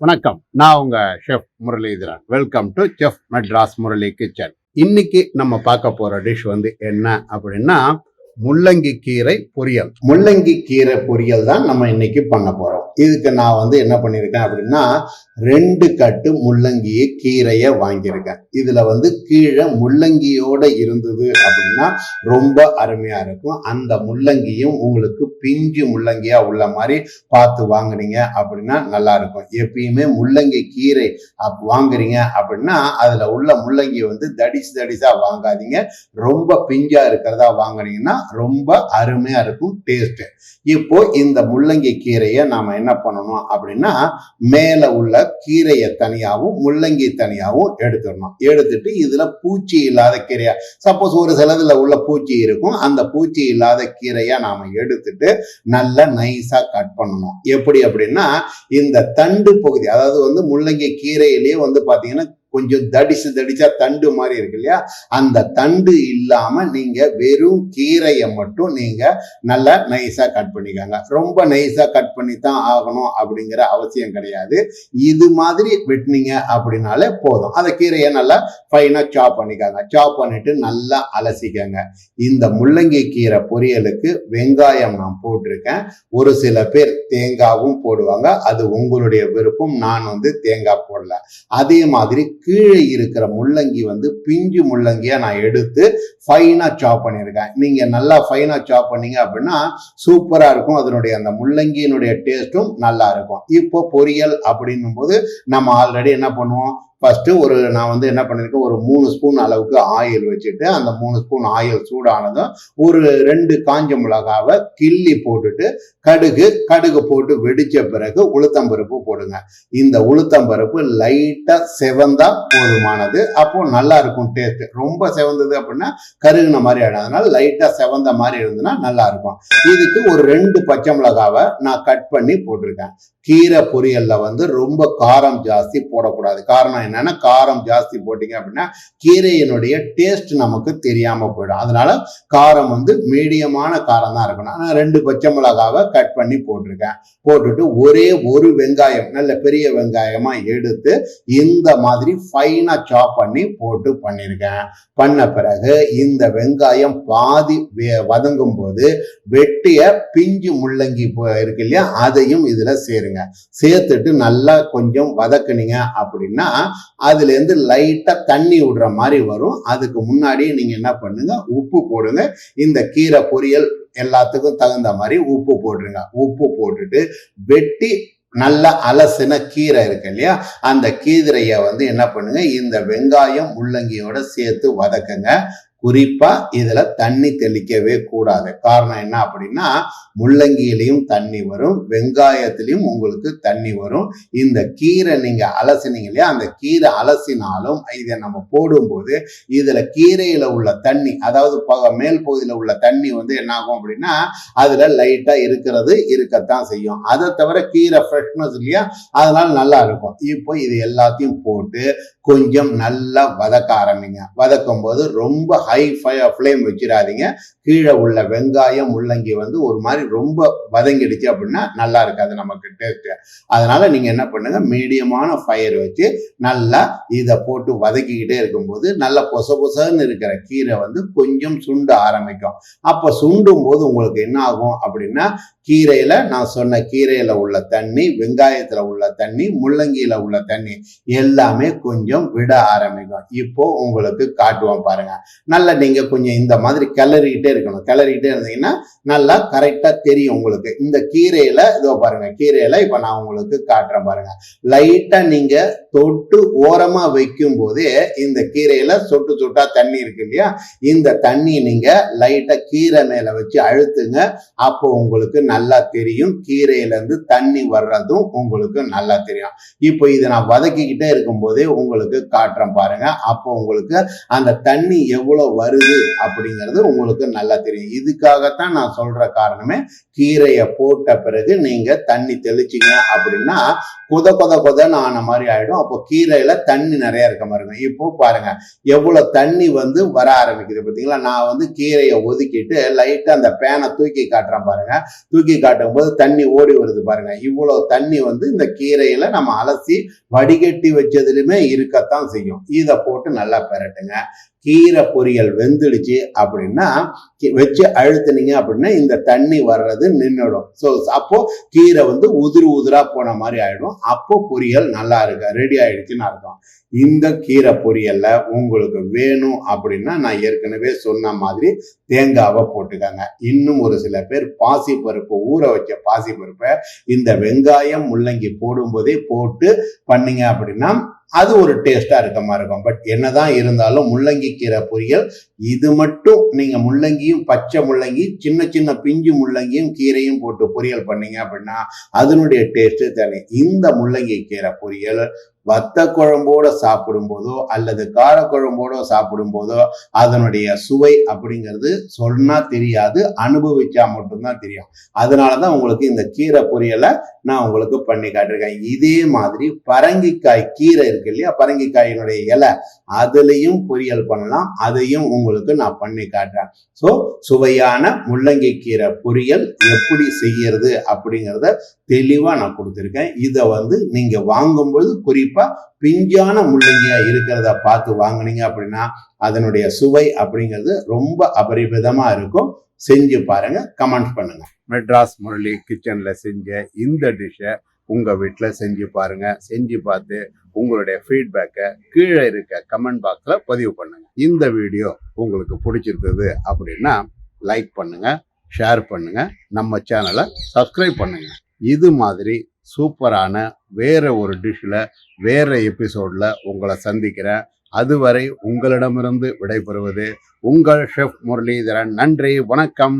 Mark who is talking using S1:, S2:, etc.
S1: வணக்கம். நான் உங்க chef Murali. Welcome to chef Madras Murali kitchen. இன்னைக்கு நம்ம பார்க்க போற டிஷ் என்ன அப்படின்னா முள்ளங்கி கீரை பொரியல். முள்ளங்கி கீரை பொரியல் தான் நம்ம இன்னைக்கு பண்ண போறோம். இதுக்கு நான் என்ன பண்ணியிருக்கேன் அப்படின்னா 2 கட்டு முள்ளங்கி கீரையை வாங்கியிருக்கேன். இதுல கீழே முள்ளங்கியோட இருந்தது அப்படின்னா ரொம்ப அருமையா இருக்கும். அந்த முள்ளங்கியும் உங்களுக்கு பிஞ்சு முள்ளங்கியா உள்ள மாதிரி பார்த்து வாங்குனீங்க அப்படின்னா நல்லா இருக்கும். எப்பயுமே முள்ளங்கி கீரை வாங்குறீங்க அப்படின்னா அதுல உள்ள முள்ளங்கி தடிசா வாங்காதீங்க. ரொம்ப பிஞ்சா இருக்கிறதா வாங்குனீங்கன்னா ரொம்ப அருமையா இருக்கும் டேஸ்ட். இப்போ இந்த முள்ளங்கி கீரையை நாம என்ன பண்ணணும் அப்படின்னா மேல உள்ள கீரையை தனியாவும் முள்ளங்கி தனியாவும் எடுத்துடணும். எடுத்துட்டு இதுல பூச்சி இல்லாத கீரையா, சப்போஸ் ஒரு சிலதுல உள்ள பூச்சி இருக்கும், அந்த பூச்சி இல்லாத கீரையா நாம எடுத்துட்டு நல்லா நைஸா கட் பண்ணணும். எப்படி அப்படின்னா இந்த தண்டு பகுதி, அதாவது முள்ளங்கி கீரையிலேயே பாத்தீங்கன்னா கொஞ்சம் தடிசா தண்டு மாதிரி இருக்கு இல்லையா, அந்த தண்டு இல்லாம நீங்க வெறும் கீரையை மட்டும் நீங்க நல்லா நைஸா கட் பண்ணிக்கோங்க. ரொம்ப நைஸா கட் பண்ணி தான் ஆகணும் அப்படிங்கிற அவசியம் கிடையாது. இது மாதிரி வெட்டினீங்க அப்படின்னாலே போதும். அந்த கீரையை நல்லா ஃபைனா சாப் பண்ணிக்காங்க. சாப் பண்ணிட்டு நல்லா அலசிக்கங்க. இந்த முள்ளங்கி கீரை பொரியலுக்கு வெங்காயம் நான் போட்டிருக்கேன். ஒரு சில பேர் தேங்காவும் போடுவாங்க, அது உங்களுடைய விருப்பம். நான் தேங்காய் போடல. அதே மாதிரி கீழே இருக்கிற முள்ளங்கி பிஞ்சு முள்ளங்கியா நான் எடுத்து ஃபைனா சாப் பண்ணியிருக்கேன். நீங்க நல்லா ஃபைனா சாப் பண்ணீங்க அப்படின்னா சூப்பரா இருக்கும். அதனுடைய அந்த முள்ளங்கியினுடைய டேஸ்டும் நல்லா இருக்கும். இப்போ பொரியல் அப்படின்னும் போது நம்ம ஆல்ரெடி என்ன பண்ணுவோம், ஃபர்ஸ்ட் நான் என்ன பண்ணிருக்கேன், ஒரு 3 ஸ்பூன் அளவுக்கு ஆயில் வச்சுட்டு அந்த 3 ஸ்பூன் ஆயில் சூடானதும் ஒரு 2 காஞ்ச மிளகாவை கிள்ளி போட்டுட்டு கடுகு போட்டு வெடிச்ச பிறகு உளுத்தம்பருப்பு போடுங்க. இந்த உளுத்தம்பருப்பு லைட்டா செவந்தா போதுமானது. அப்போ நல்லா இருக்கும் டேஸ்ட். ரொம்ப செவந்தது அப்படின்னா கருகுன மாதிரி ஆயிடும். அதனால லைட்டா செவந்த மாதிரி இருந்ததுன்னா நல்லா இருக்கும். இதுக்கு ஒரு 2 பச்சை மிளகாவை நான் கட் பண்ணி போட்டிருக்கேன். கீரை பொரியல்ல ரொம்ப காரம் ஜாஸ்தி போடக்கூடாது. காரணம் என்னன்னா, காரம் ஜாஸ்தி போட்டீங்க அப்படின்னா கீரையினுடைய டேஸ்ட் நமக்கு தெரியாம போயிடும். அதனால காரம் மீடியமான காரம் தான் இருக்கணும். நான் 2 பச்சை மிளகாவை கட் பண்ணி போட்டிருக்கேன். போட்டுட்டு ஒரே ஒரு வெங்காயம், நல்ல பெரிய வெங்காயமா எடுத்து இந்த மாதிரி ஃபைனா சாப் பண்ணி போட்டு பண்ணியிருக்கேன். பண்ண பிறகு இந்த வெங்காயம் பாதி வதங்கும் போது வெட்டிய பிஞ்சு முள்ளங்கி இருக்கு இல்லையா, அதையும் இதுல சேருங்க. சேர்த்துட்டு நல்லா கொஞ்சம் வதக்குனீங்க அப்படின்னா அதுல இருந்து லைட்டா தண்ணி விடுற மாதிரி வரும். அதுக்கு முன்னாடியே நீங்க என்ன பண்ணுங்க, உப்பு போடுங்க. இந்த கீரை பொரியல் எல்லாத்துக்கும் தகுந்த மாதிரி உப்பு போடுங்க. உப்பு போட்டுட்டு வெட்டி நல்லா அலசின கீரை இருக்கு இல்லையா, அந்த கீரையை என்ன பண்ணுங்க, இந்த வெங்காயம் முள்ளங்கியோட சேர்த்து வதக்குங்க. குறிப்பா இதுல தண்ணி தெளிக்கவே கூடாது. காரணம் என்ன அப்படின்னா முள்ளங்கியிலையும் தண்ணி வரும், வெங்காயத்திலையும் உங்களுக்கு தண்ணி வரும். இந்த கீரை நீங்க அலசினீங்க இல்லையா, அந்த கீரை அலசினாலும் இதை நம்ம போடும்போது இதுல கீரையில உள்ள தண்ணி, அதாவது மேல் பகுதியில உள்ள தண்ணி என்ன ஆகும் அப்படின்னா அதுல லைட்டா இருக்கத்தான் செய்யும். அதை தவிர கீரை ஃப்ரெஷ்னஸ் இல்லையா, அதனால நல்லா இருக்கும். இப்போ இது எல்லாத்தையும் போட்டு கொஞ்சம் நல்லா வதக்க ஆரம்பிங்க. வதக்கும் போது ரொம்ப ஹை ஃப்ளேம் வச்சிடாதீங்க. கீழே உள்ள வெங்காயம் முள்ளங்கி ஒரு மாதிரி ரொம்ப வதங்கிடுச்சு அப்படின்னா நல்லா இருக்காது நமக்கு டேஸ்ட். அதனால நீங்க என்ன பண்ணுங்க, மீடியமான ஃபயர் வச்சு நல்லா இதை போட்டு வதக்கிக்கிட்டே இருக்கும்போது நல்ல பொசன்னு இருக்கிற கீரை கொஞ்சம் சுண்ட ஆரம்பிக்கும். அப்ப சுண்டும் போது உங்களுக்கு என்ன ஆகும் அப்படின்னா கீரையில, நான் சொன்ன கீரையில உள்ள தண்ணி, வெங்காயத்துல உள்ள தண்ணி, முள்ளங்கியில உள்ள தண்ணி எல்லாமே கொஞ்சம் விட ஆரம்பிக்கும். இப்போ உங்களுக்கு காட்டுவோம் பாருங்க. நல்லா நீங்க கொஞ்சம் இந்த மாதிரி கிளறிக்கிட்டே இருக்கணும். கிளறிக்கிட்டே இருந்தீங்கன்னா நல்லா கரெக்டா தெரியும் உங்களுக்கு. இந்த கீரையில இதோ பாருங்க, கீரையில இப்ப நான் உங்களுக்கு காட்டுறேன் பாருங்க. லைட்டா நீங்க தொட்டு ஓரமா வைக்கும் போதே இந்த கீரையில சொட்டா தண்ணி இருக்கு இல்லையா, இந்த தண்ணி நீங்க லைட்டா கீரை மேல வச்சு அழுத்துங்க. அப்போ உங்களுக்கு நல்லா தெரியும், கீரையில இருந்து தண்ணி வர்றதும் உங்களுக்கு நல்லா தெரியும். இப்போ இதை நான் வதக்கிக்கிட்டே இருக்கும் போதே உங்களுக்கு காட்டுறேன் பாருங்க. அப்போ உங்களுக்கு அந்த தண்ணி எவ்வளவு வருது அப்படிங்கிறது உங்களுக்கு நல்லா தெரியும். இதுக்காகத்தான் நான் சொல்ற காரணமே, கீரையை போட்ட பிறகு நீங்க தண்ணி தெளிச்சிங்க அப்படின்னா கொதன்னு ஆன மாதிரி ஆயிடும். அப்போ கீரையில தண்ணி நிறைய இருக்க மாதிரி இருக்கும். இப்போ பாருங்க எவ்வளவு தண்ணி வர ஆரம்பிக்குது பார்த்தீங்களா. நான் கீரையை ஒதுக்கிட்டு லைட்டா அந்த பேனை தூக்கி காட்டுறேன் பாருங்க. தூக்கி காட்டும் போது தண்ணி ஓடி வருது பாருங்க. இவ்வளவு தண்ணி இந்த கீரையில நம்ம அலசி வடிகட்டி வச்சதுலுமே இருக்கத்தான் செய்யும். இதை போட்டு நல்லா பெரட்டுங்க. கீரை பொரியல் வெந்துடுச்சு அப்படின்னா வச்சு அழுத்தினீங்க அப்படின்னா இந்த தண்ணி வர்றது நின்றுடும். ஸோ அப்போ கீரை உதிரா போன மாதிரி ஆயிடும். அப்போ பொரியல் நல்லா இருக்கு, ரெடி ஆயிடுச்சுன்னு அர்த்தம். இந்த கீரை பொரியல்ல உங்களுக்கு வேணும் அப்படின்னா நான் ஏற்கனவே சொன்ன மாதிரி தேங்காவை போட்டுக்காங்க. இன்னும் ஒரு சில பேர் பாசிப்பருப்பு, ஊற வச்ச பாசிப்பருப்பை இந்த வெங்காயம் முள்ளங்கி போடும்போதே போட்டு பண்ணீங்க அப்படின்னா அது ஒரு டேஸ்டா இருக்க மாதிரி இருக்கும். பட் என்னதான் இருந்தாலும் முள்ளங்கி கீரை பொரியல் இது மட்டும் நீங்க முள்ளங்கியும் பச்சை முள்ளங்கி சின்ன சின்ன பிஞ்சு முள்ளங்கியும் கீரையும் போட்டு பொரியல் பண்ணீங்க அப்படின்னா அதனுடைய டேஸ்ட் தனி. இந்த முள்ளங்கி கீரை பொரியல் வத்த குழம்போட சாப்பிடும் போதோ அல்லது காரக்குழம்போட சாப்பிடும் போதோ அதனுடைய சுவை அப்படிங்கிறது சொன்னா தெரியாது, அனுபவிச்சா மட்டும்தான் தெரியும். அதனாலதான் உங்களுக்கு இந்த கீரை பொரியலை நான் உங்களுக்கு பண்ணி காட்டிருக்கேன். இதே மாதிரி பரங்கிக்காய் கீரை இருக்கு இல்லையா, பரங்கிக்காயினுடைய இலை அதுலயும் பொரியல் பண்ணலாம். அதையும் உங்களுக்கு நான் பண்ணி காட்டுறேன். ஸோ சுவையான முள்ளங்கி கீரை பொரியல் எப்படி செய்யறது அப்படிங்கிறத தெளிவா நான் கொடுத்துருக்கேன். இதை நீங்க வாங்கும்போது குறிப்பா பிஞ்சான முள்ளங்கியா இருக்கிறத பார்த்து வாங்கினீங்க அப்படின்னா அதனுடைய சுவை அப்படிங்கிறது ரொம்ப அபரிமிதமா இருக்கும். செஞ்சு பாருங்க, கமெண்ட் பண்ணுங்க. மெட்ராஸ் முரளி கிச்சன்ல செஞ்ச இந்த டிஷ்ஷை உங்க வீட்டுல செஞ்சு பாருங்க. செஞ்சு பார்த்து உங்களுடைய ஃபீட்பேக்கை கீழே இருக்க கமெண்ட் பாக்ஸ்ல பதிவு பண்ணுங்க. இந்த வீடியோ உங்களுக்கு பிடிச்சிருந்தது அப்படின்னா லைக் பண்ணுங்க, ஷேர் பண்ணுங்க, நம்ம சேனலை சப்ஸ்கிரைப் பண்ணுங்க. இது மாதிரி சூப்பரான வேற ஒரு டிஷ்ல வேற எபிசோட்ல உங்களை சந்திக்கிறேன். அதுவரை உங்களிடமிருந்து விடைபெறுவது உங்கள் ஷெஃப் முரளிதரன். நன்றி, வணக்கம்.